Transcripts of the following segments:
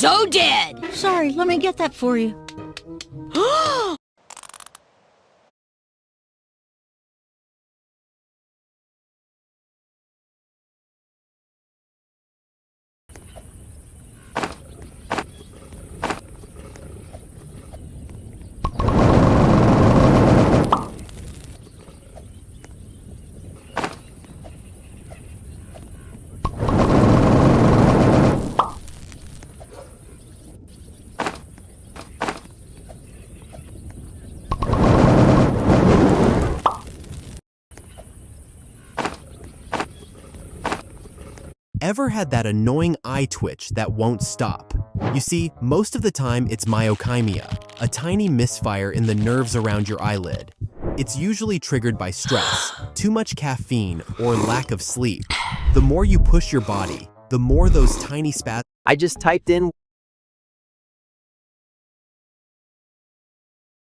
so dead! Sorry, let me get that for you. Ever had that annoying eye twitch that won't stop? You see, most of the time it's myokymia, a tiny misfire in the nerves around your eyelid. It's usually triggered by stress, too much caffeine, or lack of sleep. The more you push your body, the more those tiny spasms. I just typed in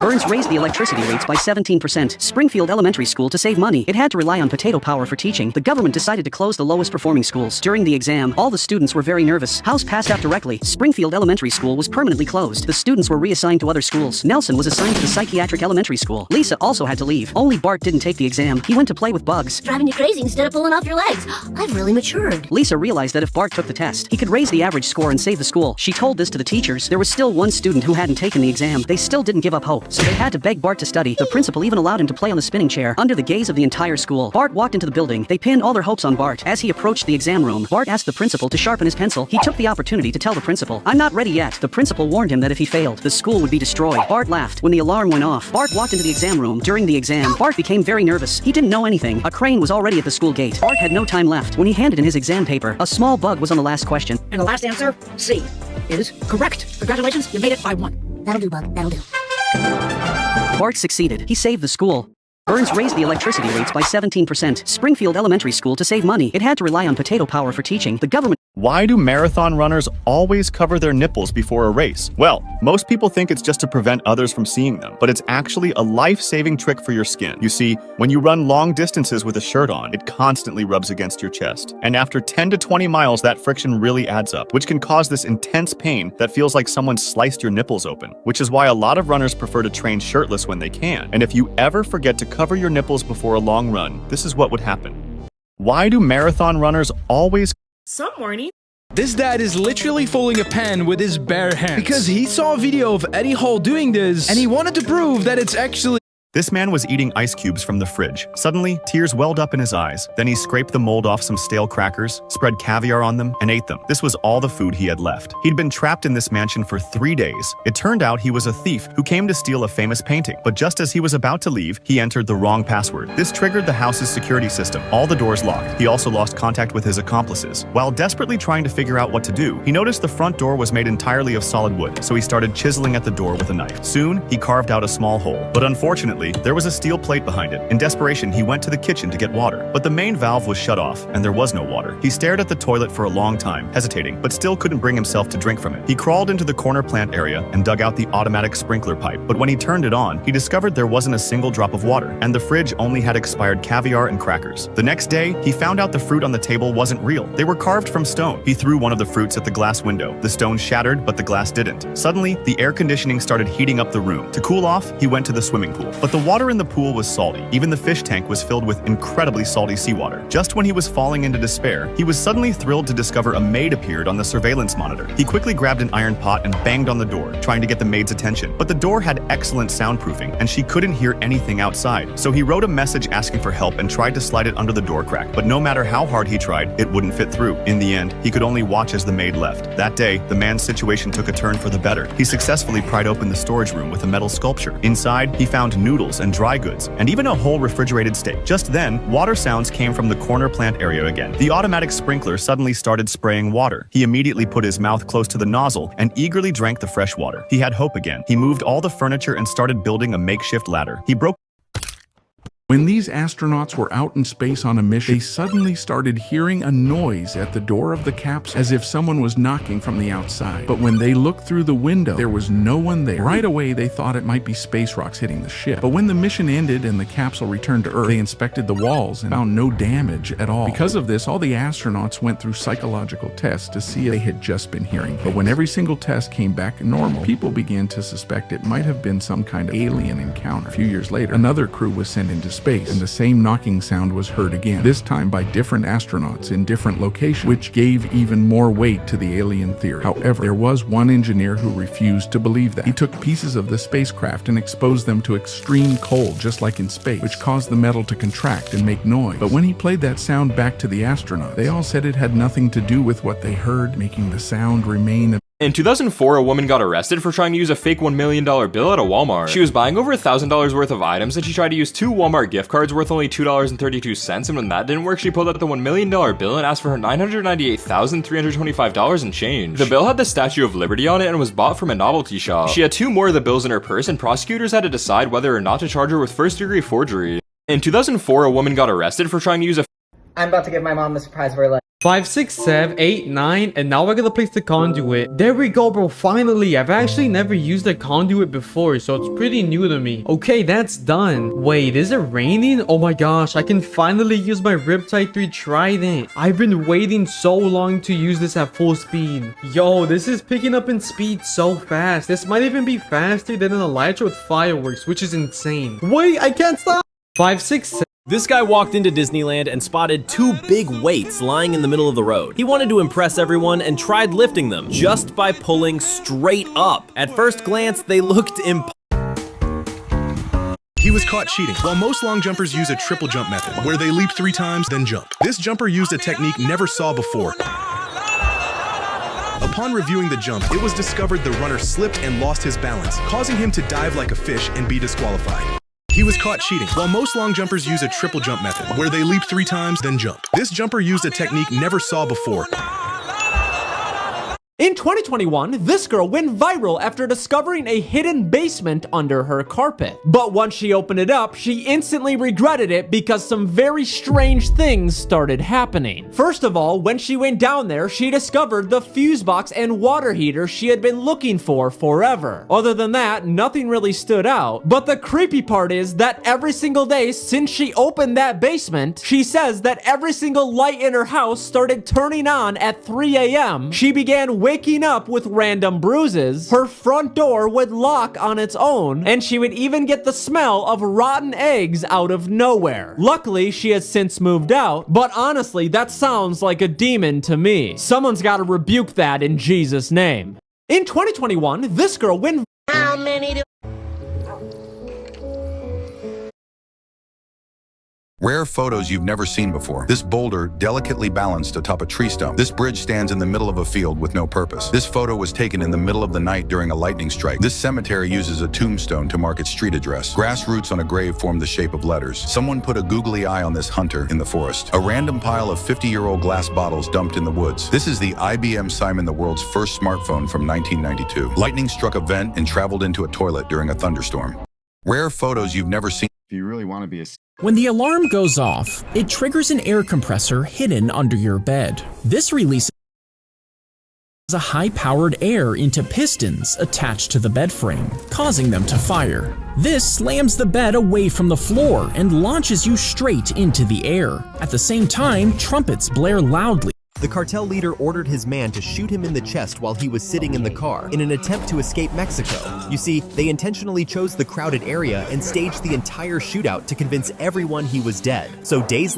Burns raised the electricity rates by 17%. Springfield Elementary School to save money. It had to rely on potato power for teaching. The government decided to close the lowest performing schools. During the exam, all the students were very nervous. House passed out directly. Springfield Elementary School was permanently closed. The students were reassigned to other schools. Nelson was assigned to the psychiatric elementary school. Lisa also had to leave. Only Bart didn't take the exam. He went to play with bugs. Driving you crazy instead of pulling off your legs. I've really matured. Lisa realized that if Bart took the test, he could raise the average score and save the school. She told this to the teachers. There was still one student who hadn't taken the exam. They still didn't give up hope, so they had to beg Bart to study. The principal even allowed him to play on the spinning chair. Under the gaze of the entire school, Bart walked into the building. They pinned all their hopes on Bart. As he approached the exam room, Bart asked the principal to sharpen his pencil. He took the opportunity to tell the principal, "I'm not ready yet." The principal warned him that if he failed, the school would be destroyed. Bart laughed. When the alarm went off, Bart walked into the exam room. During the exam, Bart became very nervous. He didn't know anything. A crane was already at the school gate. Bart had no time left. When he handed in his exam paper, a small bug was on the last question. And the last answer, C, is correct. Congratulations, you made it by 1. That'll do, Bug. That'll do. Bart succeeded. He saved the school. Burns raised the electricity rates by 17%. Springfield Elementary School to save money. It had to rely on potato power for teaching. The government. Why do marathon runners always cover their nipples before a race? Well, most people think it's just to prevent others from seeing them, but it's actually a life-saving trick for your skin. You see, when you run long distances with a shirt on, it constantly rubs against your chest. And after 10 to 20 miles, that friction really adds up, which can cause this intense pain that feels like someone sliced your nipples open, which is why a lot of runners prefer to train shirtless when they can. And if you ever forget to cover your nipples before a long run, this is what would happen. Why do marathon runners always... Some morning. This dad is literally folding a pen with his bare hands because he saw a video of Eddie Hall doing this and he wanted to prove that it's actually... This man was eating ice cubes from the fridge. Suddenly, tears welled up in his eyes. Then he scraped the mold off some stale crackers, spread caviar on them, and ate them. This was all the food he had left. He'd been trapped in this mansion for 3 days. It turned out he was a thief who came to steal a famous painting. But just as he was about to leave, he entered the wrong password. This triggered the house's security system. All the doors locked. He also lost contact with his accomplices. While desperately trying to figure out what to do, he noticed the front door was made entirely of solid wood, so he started chiseling at the door with a knife. Soon, he carved out a small hole. But unfortunately, there was a steel plate behind it. In desperation, he went to the kitchen to get water, but the main valve was shut off and there was no water. He stared at the toilet for a long time, hesitating, but still couldn't bring himself to drink from it. He crawled into the corner plant area and dug out the automatic sprinkler pipe, but when he turned it on, he discovered there wasn't a single drop of water, and the fridge only had expired caviar and crackers. The next day, he found out the fruit on the table wasn't real. They were carved from stone. He threw one of the fruits at the glass window. The stone shattered, but the glass didn't. Suddenly, the air conditioning started heating up the room. To cool off, he went to the swimming pool, but the water in the pool was salty. Even the fish tank was filled with incredibly salty seawater. Just when he was falling into despair, he was suddenly thrilled to discover a maid appeared on the surveillance monitor. He quickly grabbed an iron pot and banged on the door, trying to get the maid's attention. But the door had excellent soundproofing, and she couldn't hear anything outside. So he wrote a message asking for help and tried to slide it under the door crack. But no matter how hard he tried, it wouldn't fit through. In the end, he could only watch as the maid left. That day, the man's situation took a turn for the better. He successfully pried open the storage room with a metal sculpture. Inside, he found noodles and dry goods, and even a whole refrigerated steak. Just then, water sounds came from the corner plant area again. The automatic sprinkler suddenly started spraying water. He immediately put his mouth close to the nozzle and eagerly drank the fresh water. He had hope again. He moved all the furniture and started building a makeshift ladder. He broke When these astronauts were out in space on a mission, they suddenly started hearing a noise at the door of the capsule, as if someone was knocking from the outside. But when they looked through the window, there was no one there. Right away, they thought it might be space rocks hitting the ship. But when the mission ended and the capsule returned to Earth, they inspected the walls and found no damage at all. Because of this, all the astronauts went through psychological tests to see if they had just been hearing. But when every single test came back normal, people began to suspect it might have been some kind of alien encounter. A few years later, another crew was sent into space, and the same knocking sound was heard again, this time by different astronauts in different locations, which gave even more weight to the alien theory. However, there was one engineer who refused to believe that. He took pieces of the spacecraft and exposed them to extreme cold, just like in space, which caused the metal to contract and make noise. But when he played that sound back to the astronauts, they all said it had nothing to do with what they heard, making the sound remain. In 2004, a woman got arrested for trying to use a fake $1 million bill at a Walmart. She was buying over $1,000 worth of items and she tried to use 2 Walmart gift cards worth only $2.32, and when that didn't work, she pulled out the $1 million bill and asked for her $998,325 and change. The bill had the Statue of Liberty on it and was bought from a novelty shop. She had 2 more of the bills in her purse, and prosecutors had to decide whether or not to charge her with first-degree forgery. In 2004, a woman got arrested for trying to use a I'm about to give my mom the surprise of her life. 5, 6, 7, 8, 9, and now we're gonna place the conduit. There we go, bro. Finally, I've actually never used a conduit before, so it's pretty new to me. Okay, that's done. Wait, is it raining? Oh my gosh, I can finally use my Riptide 3 Trident. I've been waiting so long to use this at full speed. Yo, this is picking up in speed so fast. This might even be faster than an Elytra with fireworks, which is insane. Wait, I can't stop. 5, 6, 7. This guy walked into Disneyland and spotted 2 big weights lying in the middle of the road. He wanted to impress everyone and tried lifting them just by pulling straight up. At first glance, they looked impossible. He was caught cheating. While most long jumpers use a triple jump method, where they leap 3 times, then jump. This jumper used a technique never saw before. Upon reviewing the jump, it was discovered the runner slipped and lost his balance, causing him to dive like a fish and be disqualified. He was caught cheating. While most long jumpers use a triple jump method, where they leap 3 times, then jump. This jumper used a technique never saw before. In 2021, this girl went viral after discovering a hidden basement under her carpet. But once she opened it up, she instantly regretted it because some very strange things started happening. First of all, when she went down there, she discovered the fuse box and water heater she had been looking for forever. Other than that, nothing really stood out. But the creepy part is that every single day since she opened that basement, she says that every single light in her house started turning on at 3 a.m. She began waking up with random bruises, her front door would lock on its own, and she would even get the smell of rotten eggs out of nowhere. Luckily, she has since moved out, but honestly, that sounds like a demon to me. Someone's gotta rebuke that in Jesus' name. In 2021, this girl went How many do... Rare photos you've never seen before. This boulder delicately balanced atop a tree stump. This bridge stands in the middle of a field with no purpose. This photo was taken in the middle of the night during a lightning strike. This cemetery uses a tombstone to mark its street address. Grass roots on a grave form the shape of letters. Someone put a googly eye on this hunter in the forest. A random pile of 50-year-old glass bottles dumped in the woods. This is the IBM Simon, the world's first smartphone from 1992. Lightning struck a vent and traveled into a toilet during a thunderstorm. Rare photos you've never seen. If you really want to be a... When the alarm goes off, it triggers an air compressor hidden under your bed. This releases a high-powered air into pistons attached to the bed frame, causing them to fire. This slams the bed away from the floor and launches you straight into the air. At the same time, trumpets blare loudly. The cartel leader ordered his man to shoot him in the chest while he was sitting in the car in an attempt to escape Mexico. You see, they intentionally chose the crowded area and staged the entire shootout to convince everyone he was dead. So days later,